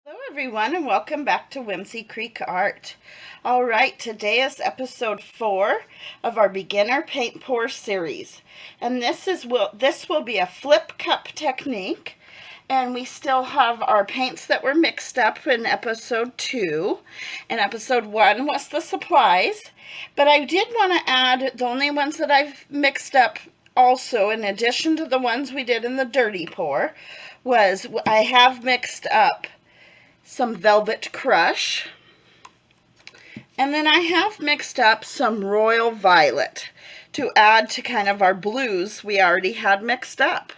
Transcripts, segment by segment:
Hello everyone and welcome back to Whimsy Creek Art. Alright, today is episode 4 of our beginner paint pour series. And this will be a flip cup technique. And we still have our paints that were mixed up in episode 2. And episode 1 was the supplies. But I did want to add the only ones that I've mixed up also, in addition to the ones we did in the dirty pour, was I have mixed up some Velvet Crush, and then I have mixed up some Royal Violet to add to kind of our blues we already had mixed up.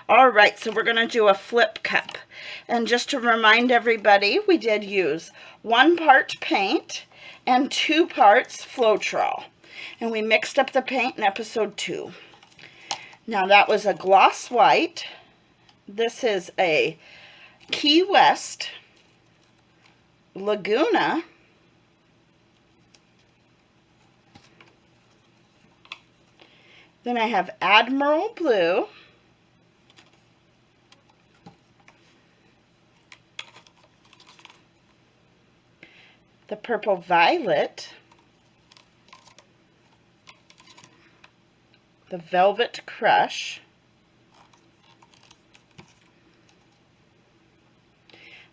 Alright, so we're going to do a flip cup. And just to remind everybody, we did use 1 part paint and 2 parts Floetrol. And we mixed up the paint in episode 2. Now that was a gloss white. This is a Key West Laguna, then I have Admiral Blue, the Purple Violet, the Velvet Crush,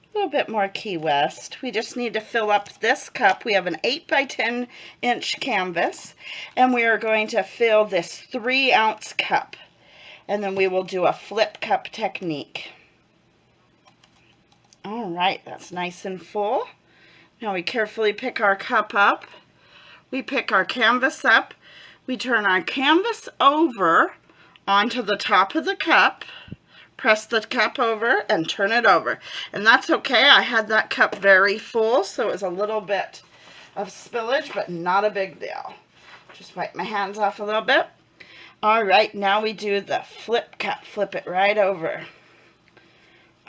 a little bit more Key West. We just need to fill up this cup. We have an 8 by 10 inch canvas, and we are going to fill this 3-ounce cup, and then we will do a flip cup technique. All right, that's nice and full. Now we carefully pick our cup up. We pick our canvas up. We turn our canvas over onto the top of the cup. Press the cup over and turn it over. And that's okay. I had that cup very full, so it was a little bit of spillage, but not a big deal. Just wipe my hands off a little bit. All right, now we do the flip cup. Flip it right over.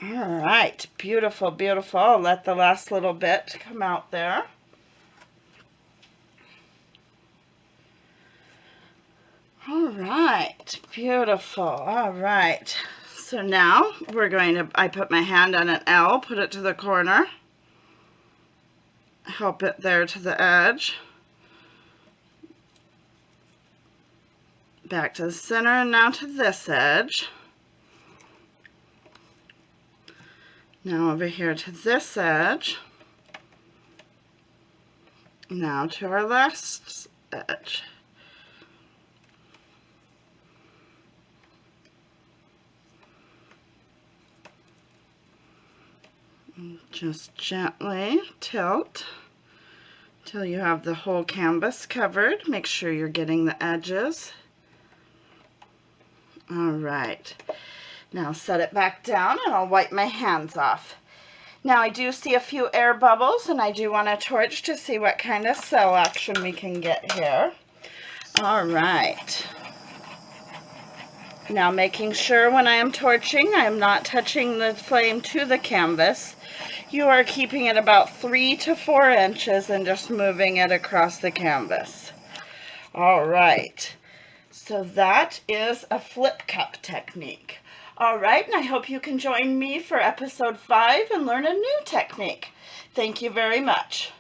All right, beautiful, beautiful. I'll let the last little bit come out there. All right, beautiful. All right. So now we're going to, I put my hand on an L, put it to the corner, help it there to the edge, back to the center, and now to this edge. Now over here to this edge. Now to our last edge. Just gently tilt till you have the whole canvas covered. Make sure you're getting the edges. All right. Now set it back down and I'll wipe my hands off. Now I do see a few air bubbles and I do want a torch to see what kind of cell action we can get here. All right. Now making sure when I am torching, I am not touching the flame to the canvas. You are keeping it about 3 to 4 inches and just moving it across the canvas. All right. So that is a flip cup technique. All right, and I hope you can join me for episode 5 and learn a new technique. Thank you very much.